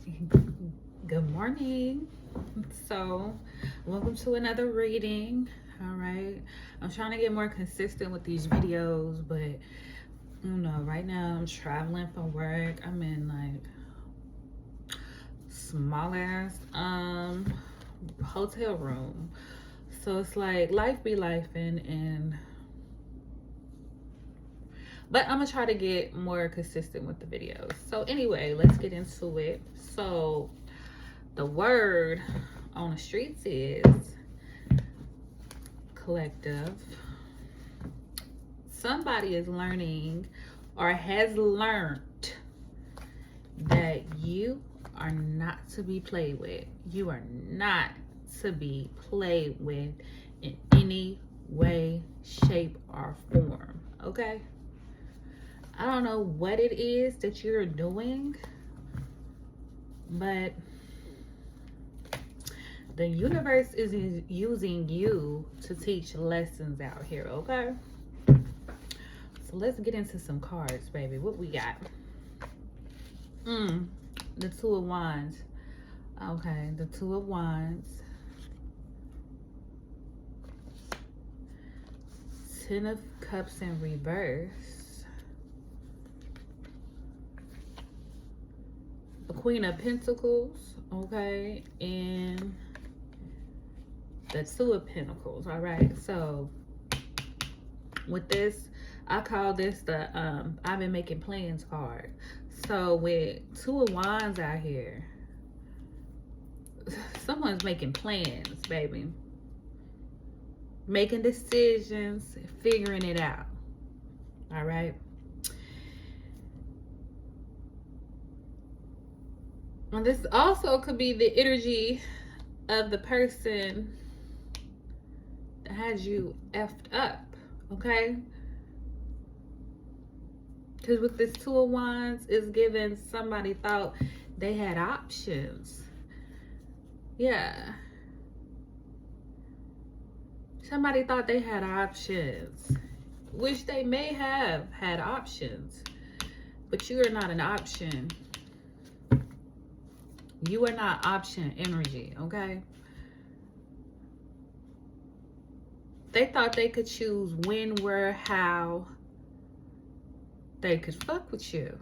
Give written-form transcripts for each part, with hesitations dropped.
Good morning. So, welcome to another reading. All right. I'm trying to get more consistent with these videos, but right now I'm traveling for work. I'm in like small ass hotel room. So it's like life be life and but I'm gonna try to get more consistent with the videos. So anyway, let's get into it. So the word on the streets is collective. Somebody is learning or has learned that you are not to be played with. You are not to be played with in any way, shape, or form. Okay? I don't know what it is that you're doing, but the universe is using you to teach lessons out here, okay? So let's get into some cards, baby. What we got? The Two of Wands. Okay, the Two of Wands. Ten of Cups in reverse. The Queen of Pentacles, okay, and the Two of Pentacles. All right, so with this, I call this the I've been making plans card. So with Two of Wands out here, someone's making plans, baby. Making decisions, figuring it out. All right. And this also could be the energy of the person that has you effed up, okay? Because with this Two of Wands, it's giving somebody thought they had options. Yeah. Somebody thought they had options, which they may have had options, but you are not an option. You are not option energy, okay? They thought they could choose when, where, how they could fuck with you.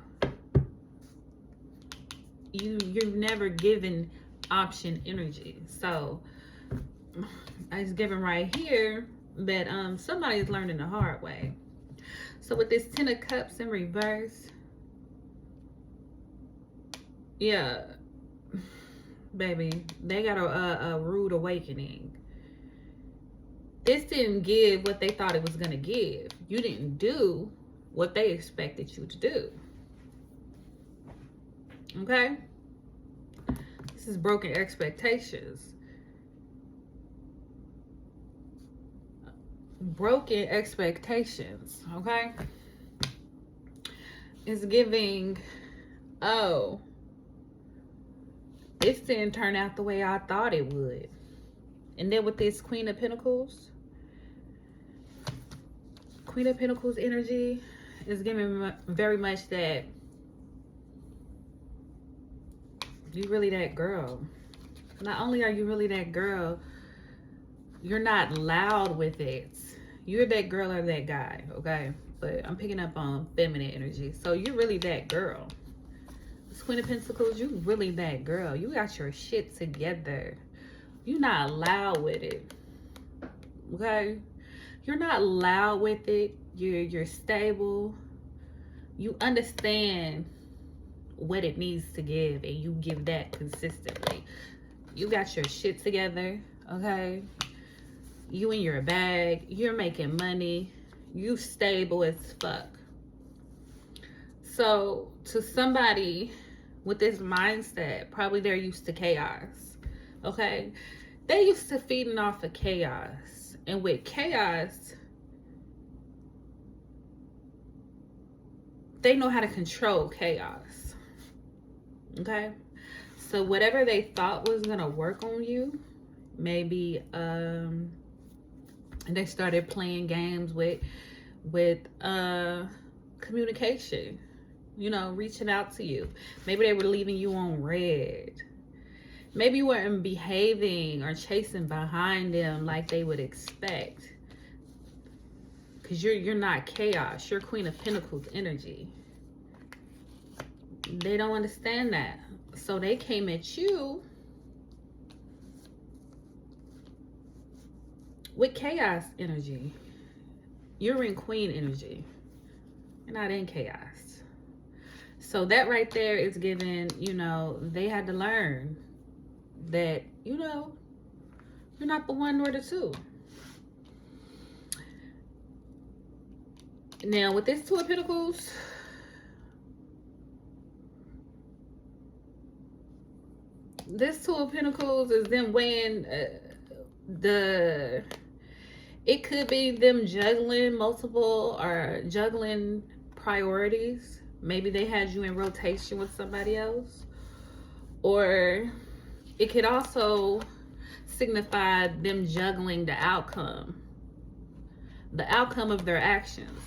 You're never given option energy. So it's given right here that somebody's learning the hard way. So with this Ten of Cups in reverse, yeah, baby, they got a rude awakening. This didn't give what they thought it was gonna give. You didn't do what they expected you to do. Okay? This is broken expectations. Broken expectations, okay? It's giving, oh, this didn't turn out the way I thought it would. And then with this Queen of Pentacles energy is giving very much that you really that girl. Not only are you really that girl, you're not loud with it. You're that girl or that guy, okay? But I'm picking up on feminine energy. So you're really that girl. This Queen of Pentacles, you really that girl. You got your shit together. You're not loud with it, okay? You're not loud with it. You're stable. You understand what it needs to give, and you give that consistently. You got your shit together, okay? You in your bag. You're making money. You stable as fuck. So to somebody with this mindset, probably they're used to chaos, okay? They used to feeding off of chaos. And with chaos, they know how to control chaos, okay? So whatever they thought was gonna work on you, maybe they started playing games with communication. you know, reaching out to you. Maybe they were leaving you on red. Maybe you weren't behaving or chasing behind them like they would expect. Because you're not chaos. You're Queen of Pentacles energy. They don't understand that. So they came at you with chaos energy. You're in queen energy. You're not in chaos. So that right there is giving, you know, they had to learn that, you know, you're not the one nor the two. Now with this Two of Pentacles, this Two of Pentacles is them weighing it could be them juggling multiple or juggling priorities. Maybe they had you in rotation with somebody else. Or it could also signify them juggling the outcome of their actions.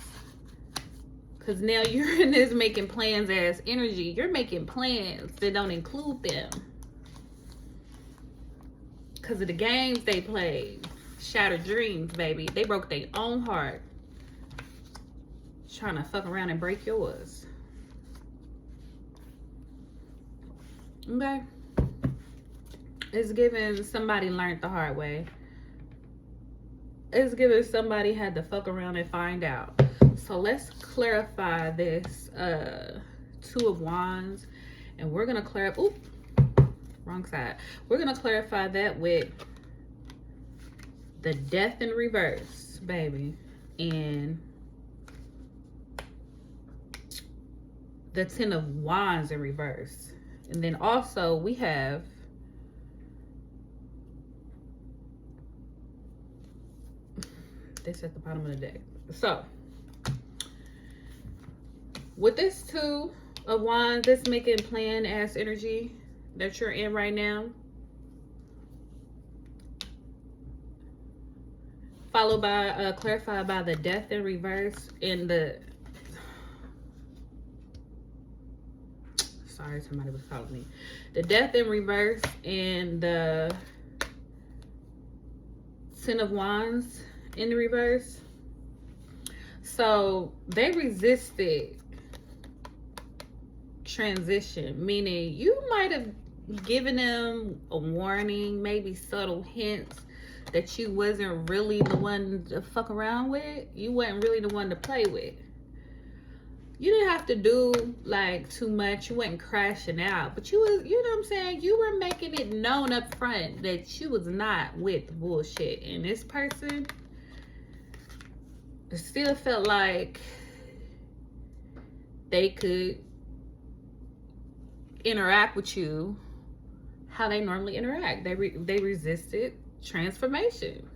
Because now you're in this making plans as energy. You're making plans that don't include them. Because of the games they played. Shattered dreams, baby. They broke their own heart. Trying to fuck around and break yours. Okay? It's giving somebody learned the hard way. It's giving somebody had to fuck around and find out. So let's clarify this Two of Wands. And we're going to clarify... Oop. Wrong side. We're going to clarify that with the Death in reverse, baby. And the Ten of Wands in reverse. And then also we have this at the bottom of the deck. So with this Two of Wands, this making plan ass energy that you're in right now, followed by clarified by the Death in reverse and the sorry, somebody was calling me. The Death in reverse and the Ten of Wands in the reverse. So they resisted transition, meaning you might have given them a warning, maybe subtle hints that you wasn't really the one to fuck around with. You wasn't really the one to play with. You didn't have to do like too much. You wasn't crashing out, but you was, you know what I'm saying? You were making it known up front that you was not with bullshit. And this person still felt like they could interact with you how they normally interact. They resisted transformation.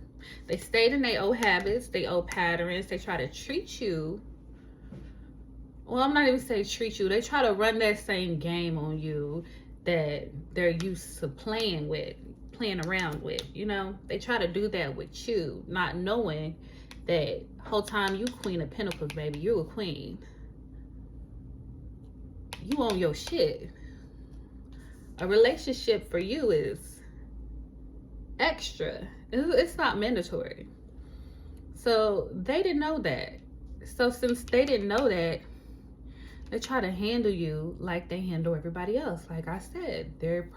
They stayed in their old habits, their old patterns. They try to treat you. Well, I'm not even saying treat you. They try to run that same game on you that they're used to playing around with. You know, they try to do that with you, not knowing that whole time you Queen of Pentacles, baby. You a queen. You own your shit. A relationship for you is extra. It's not mandatory. So they didn't know that. So since they didn't know that, they try to handle you like they handle everybody else. Like I said, they're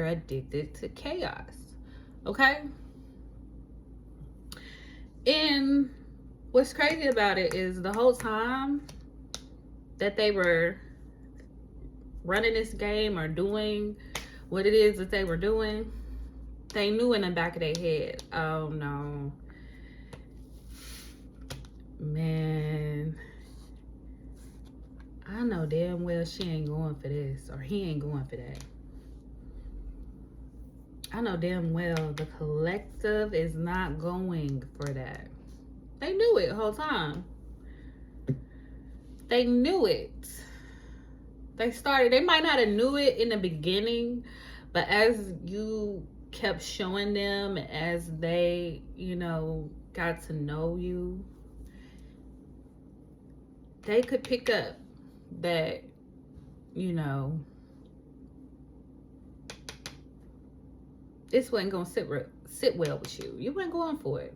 addicted to chaos. Okay? And what's crazy about it is the whole time that they were running this game or doing what it is that they were doing, they knew in the back of their head, oh no, man, I know damn well she ain't going for this, or he ain't going for that. I know damn well the collective is not going for that. They knew it the whole time. They knew it. They might not have knew it in the beginning, but as you kept showing them, as they, you know, got to know you, they could pick up that you know, this wasn't gonna sit well with you. You weren't going for it.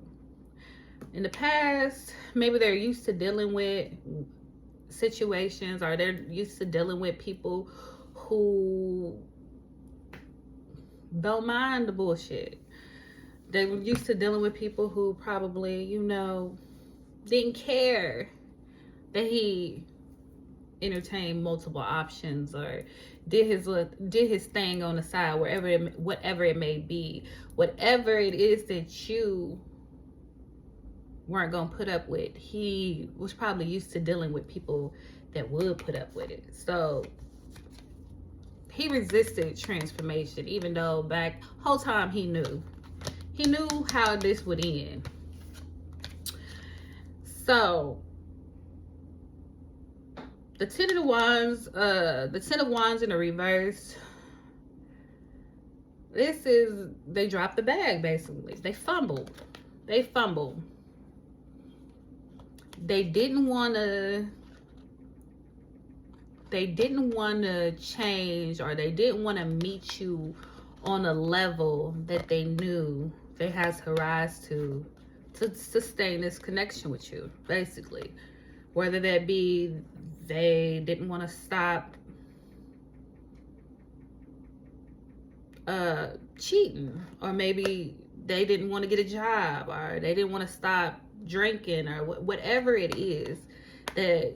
In the past, maybe they're used to dealing with situations, or they're used to dealing with people who don't mind the bullshit. They were used to dealing with people who probably, you know, didn't care that he entertained multiple options or did his thing on the side, whatever it may be, whatever it is that you weren't gonna put up with. He was probably used to dealing with people that would put up with it. So he resisted transformation, even though back whole time he knew how this would end. So the Ten of Wands, in the reverse. They dropped the bag, basically. They fumbled. They didn't want to change, or they didn't want to meet you on a level that they knew they had to rise to sustain this connection with you, basically. Whether that be they didn't want to stop cheating, or maybe they didn't want to get a job, or they didn't want to stop drinking, or whatever it is that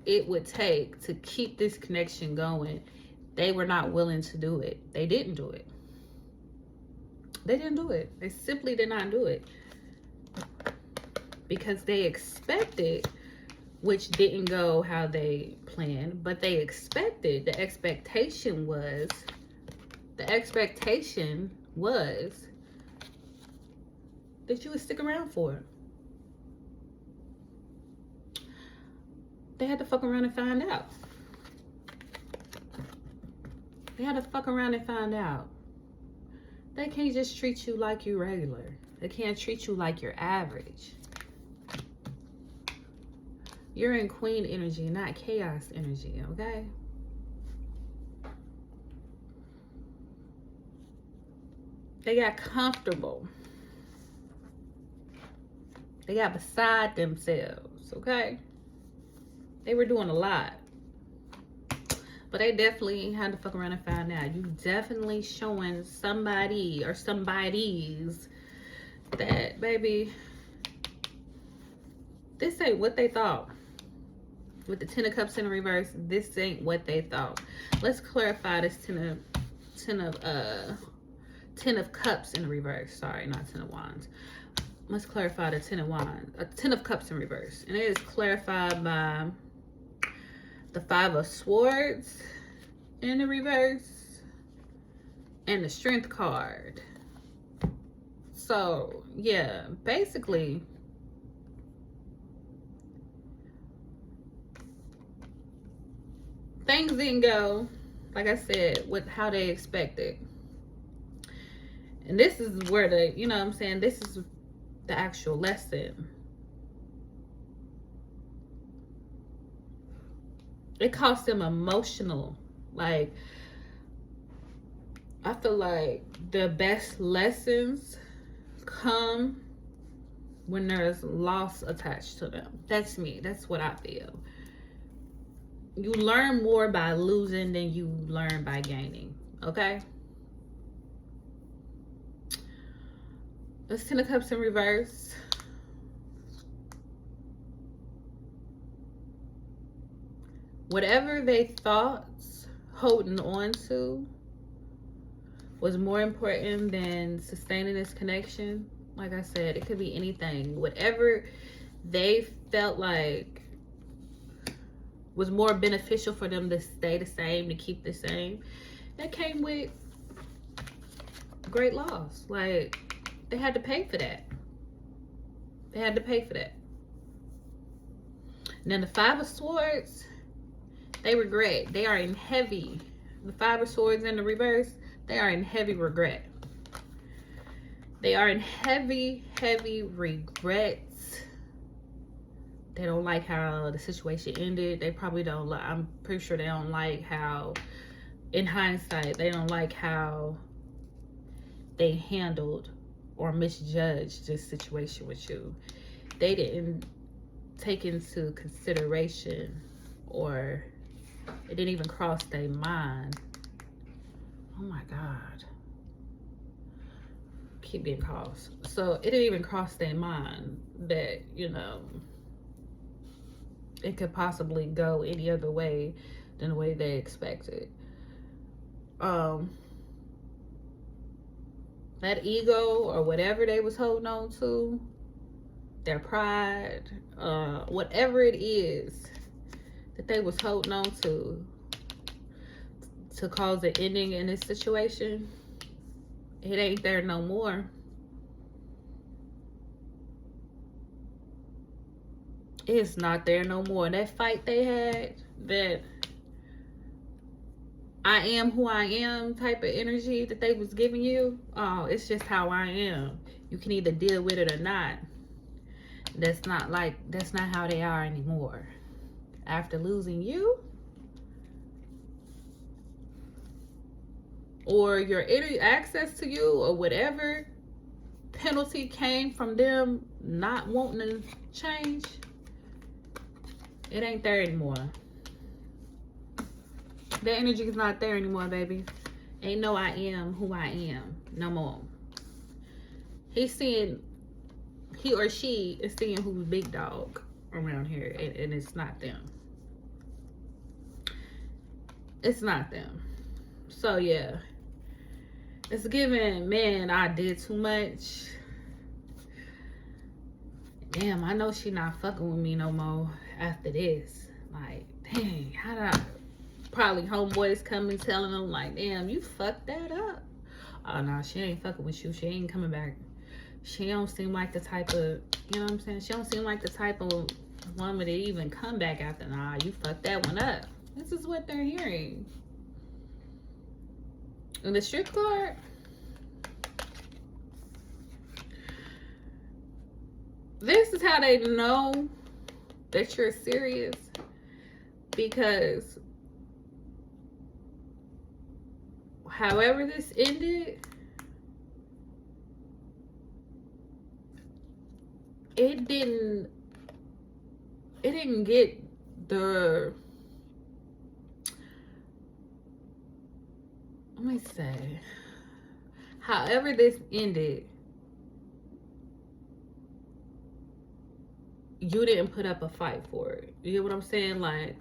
it would take to keep this connection going. They were not willing to do it. They didn't do it. They simply did not do it, because they expected, which didn't go how they planned, but they expected. The expectation was that you would stick around for it. They had to fuck around and find out. They can't just treat you like you're regular. They can't treat you like you're average. You're in queen energy, not chaos energy, okay? They got comfortable. They got beside themselves, okay? They were doing a lot. But they definitely had to fuck around and find out. You definitely showing somebody or somebodies that, baby, this ain't what they thought. With the Ten of Cups in the reverse, this ain't what they thought. Let's clarify this Ten of Cups in the reverse. Sorry, not Ten of Wands. Let's clarify the Ten of Cups in reverse. And it is clarified by the Five of Swords in the reverse and the Strength card. So, yeah, basically, things didn't go, like I said, with how they expected. And this is where the, you know what I'm saying, this is the actual lesson. It cost them emotional. Like, I feel like the best lessons come when there's loss attached to them. That's me. That's what I feel. You learn more by losing than you learn by gaining. Okay? Let's Ten of Cups in reverse. Whatever they thought holding on to was more important than sustaining this connection. Like I said, it could be anything. Whatever they felt like was more beneficial for them to stay the same, to keep the same, that came with great loss. Like, they had to pay for that. And then the Five of Swords, they regret. They are in heavy, the Five of Swords in the reverse, they are in heavy regret. They are in heavy regrets They don't like how the situation ended. They probably don't like, I'm pretty sure they don't like how, in hindsight, they don't like how they handled or misjudged this situation with you. They didn't take into consideration, or it didn't even cross their mind. Oh my God. Keep getting calls. So it didn't even cross their mind that, you know, it could possibly go any other way than the way they expected. That ego or whatever they was holding on to, their pride, whatever it is that they was holding on to cause an ending in this situation, it ain't there no more. It's not there no more. That fight they had, that I am who I am type of energy that they was giving you, oh, it's just how I am. You can either deal with it or not. That's not how they are anymore. After losing you, or your access to you, or whatever penalty came from them not wanting to change, it ain't there anymore. That energy is not there anymore, baby. Ain't no I am who I am no more. He or she is seeing who's big dog around here, and it's not them. It's not them. So yeah, it's giving, man, I did too much. Damn, I know she not fucking with me no more after this. Like, dang, how did I... Probably homeboys coming telling them like, damn, you fucked that up. Oh no, she ain't fucking with you. She ain't coming back. She don't seem like the type of, you know what I'm saying? She don't seem like the type of woman to even come back after. Nah, you fucked that one up. This is what they're hearing. And the Strength card, this is how they know that you're serious, because however this ended, it didn't get the, let me say, however this ended, you didn't put up a fight for it. You get what I'm saying? Like,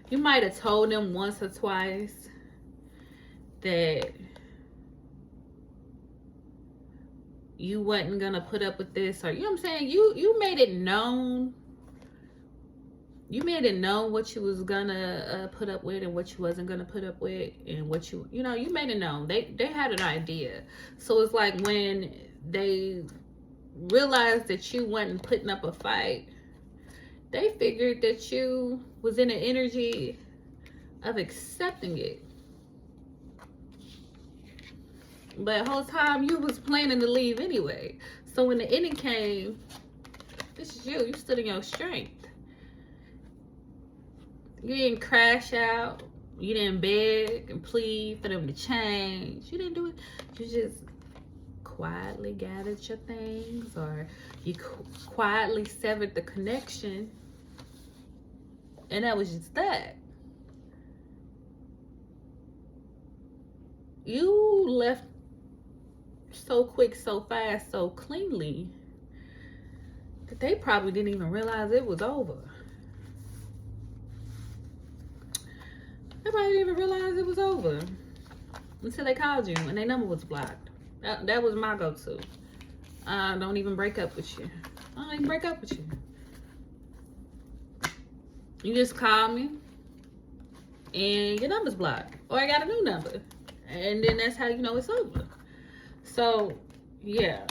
you might have told them once or twice that you wasn't gonna put up with this, or you know what I'm saying, you made it known. You made it known what you was gonna put up with and what you wasn't gonna put up with, and what you know, you made it known. They had an idea. So it's like when they realized that you wasn't putting up a fight, they figured that you was in an energy of accepting it. But the whole time you was planning to leave anyway. So when the ending came, this is you. You stood in your strength. You didn't crash out. You didn't beg and plead for them to change. You didn't do it. You just quietly gathered your things, or you quietly severed the connection. And that was just that. You left so quick, so fast, so cleanly, that they probably didn't even realize it was over. They probably didn't even realize it was over until they called you and their number was blocked. That was my go-to. I don't even break up with you. I don't even break up with you. You just call me and your number's blocked, or I got a new number, and then that's how you know it's over. So yeah,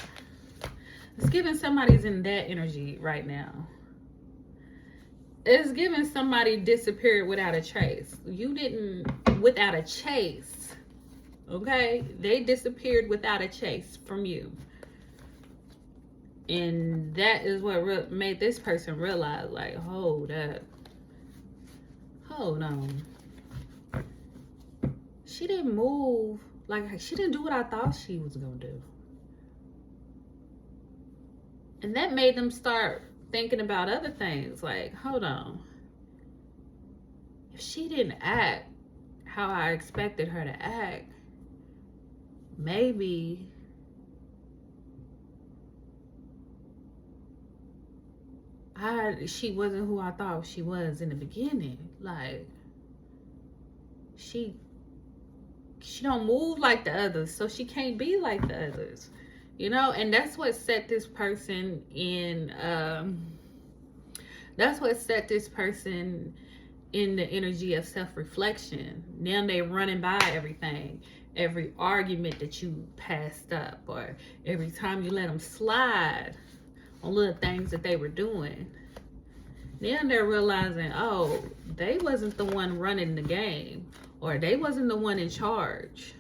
it's giving somebody's in that energy right now. It's giving somebody disappeared without a trace. You didn't, without a chase. Okay, they disappeared without a chase from you. And that is what made this person realize, like, hold up. Hold on. She didn't move. Like, she didn't do what I thought she was going to do. And that made them start thinking about other things. Like, hold on. If she didn't act how I expected her to act, maybe she wasn't who I thought she was in the beginning. Like, she don't move like the others, so she can't be like the others, you know. And that's what set this person in the energy of self-reflection. Now they running by everything, every argument that you passed up, or every time you let them slide on little things that they were doing. Now they're realizing, oh, they wasn't the one running the game, or they wasn't the one in charge.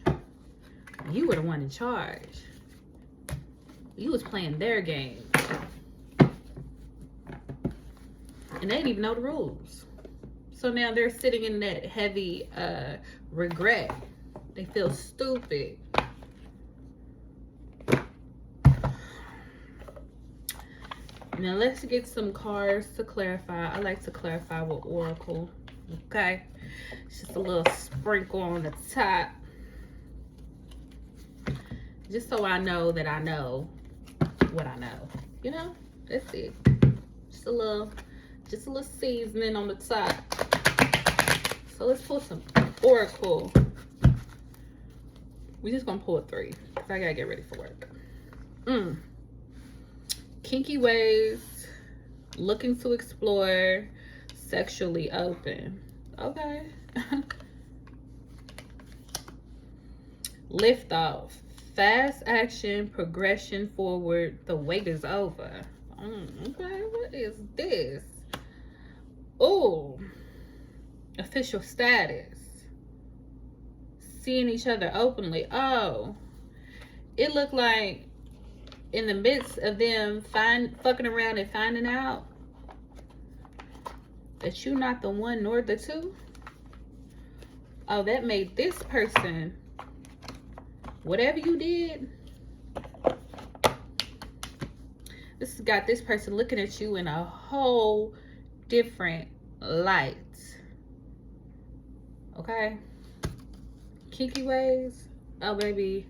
You were the one in charge. You was playing their game. And they didn't even know the rules. So now they're sitting in that heavy regret. They feel stupid. Now let's get some cards to clarify. I like to clarify with Oracle. Okay. Just a little sprinkle on the top. Just so I know that I know what I know. You know? That's it. Just a little seasoning on the top. So let's pull some Oracle. We're just gonna pull 3 because I gotta get ready for work. Kinky ways, looking to explore, sexually open. Okay. Lift off, fast action, progression forward. The wait is over. Okay, what is this? Oh, official status. Seeing each other openly. Oh, it looked like in the midst of them fucking around and finding out that you're not the one nor the two. Oh, that made this person, whatever you did, this has got this person looking at you in a whole different light. Okay? Kinky ways. Oh, baby.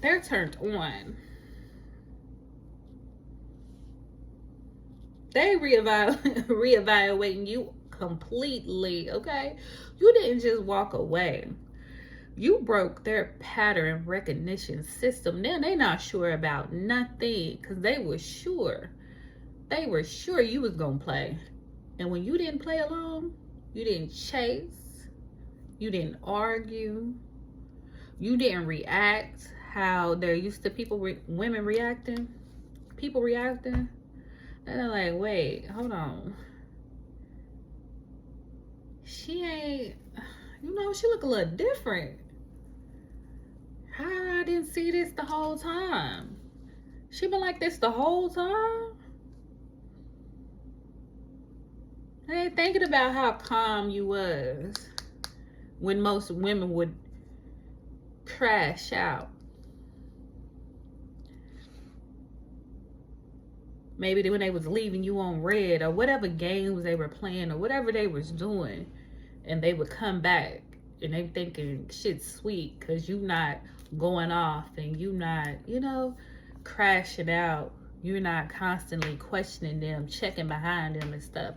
They're turned on. They reevaluating you completely, okay? You didn't just walk away. You broke their pattern recognition system. Now they not sure about nothing because they were sure. They were sure you was going to play. And when you didn't play along, you didn't chase, you didn't argue, you didn't react how they're used to women reacting, people reacting. And they're like, wait, hold on. She ain't, she look a little different. How I didn't see this the whole time? She been like this the whole time? I ain't thinking about how calm you was when most women would crash out. Maybe when they was leaving you on red or whatever games they were playing or whatever they was doing, and they would come back and they thinking shit's sweet because you not going off and you not, crashing out. You're not constantly questioning them, checking behind them and stuff.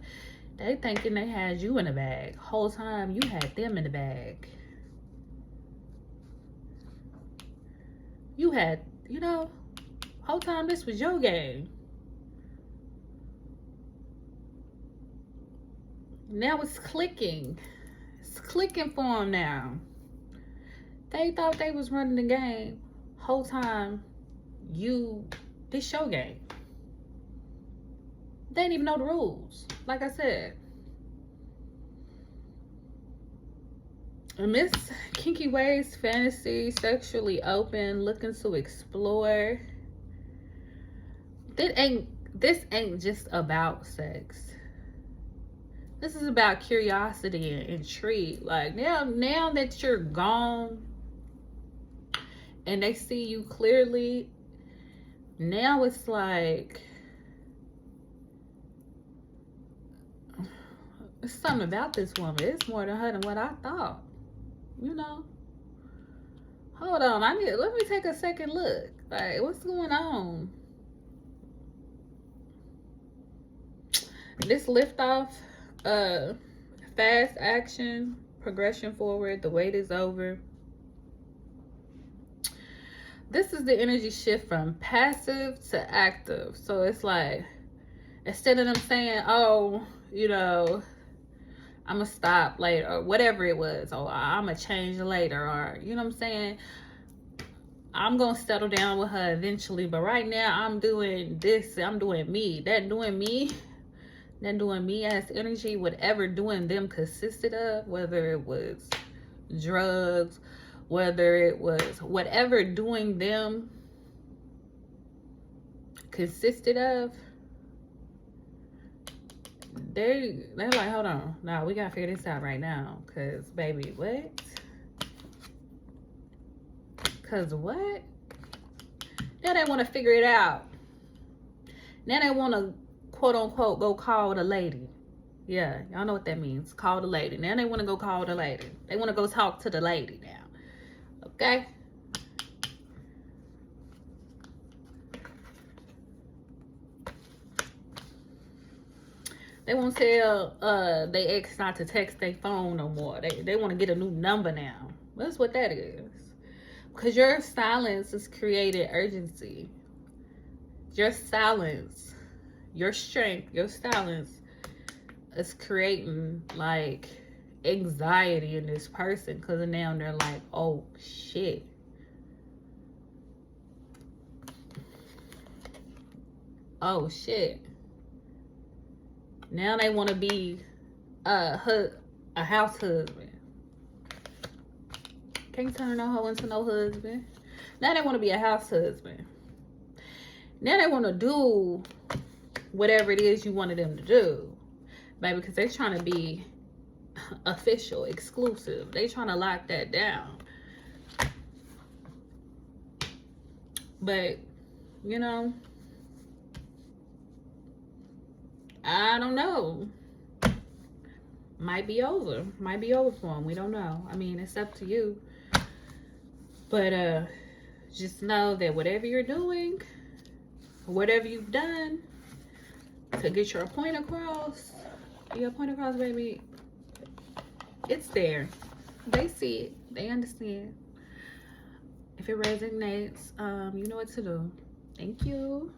They thinking they had you in the bag. Whole time you had them in the bag. You had, whole time this was your game. Now it's clicking. It's clicking for them now. They thought they was running the game. Whole time, this your game. They didn't even know the rules. Like I said. Miss Kinky Ways, fantasy, sexually open, looking to explore. this ain't just about sex. This is about curiosity and intrigue. Like now that you're gone and they see you clearly, now it's like it's something about this woman. It's more than her than what I thought. You know. Hold on, let me take a second look. Like, what's going on? This liftoff, fast action, progression forward, the wait is over. This is the energy shift from passive to active. So it's like, instead of them saying, oh, you know, I'm gonna stop later, or whatever it was, or I'm gonna change later, or you know what I'm saying, I'm gonna settle down with her eventually, but right now I'm doing this, I'm doing me. That doing me as energy, whatever doing them consisted of, whether it was drugs, whether it was whatever doing them consisted of, they're like, hold on, no, we gotta figure this out right now, cause baby, what? Cause what? Now they want to figure it out. Now they want to quote unquote go call the lady. Yeah, y'all know what that means. Call the lady. Now they want to go call the lady. They want to go talk to the lady now. Okay? They won't tell they ex not to text their phone no more. They want to get a new number now. That's what that is. Because your silence has created urgency. Your silence, your strength, your silence is creating like anxiety in this person. Because now they're like, oh shit. Oh shit. Now they want to be a house husband. Can't turn no hoe into no husband. Now they want to be a house husband. Now they want to do whatever it is you wanted them to do, baby, because they're trying to be official, exclusive. They trying to lock that down. But, you know, I don't know. Might be over. Might be over for them. We don't know. I mean, it's up to you. But just know that whatever you're doing, whatever you've done to get your point across, baby, it's there. They see it. They understand. If it resonates, you know what to do. Thank you.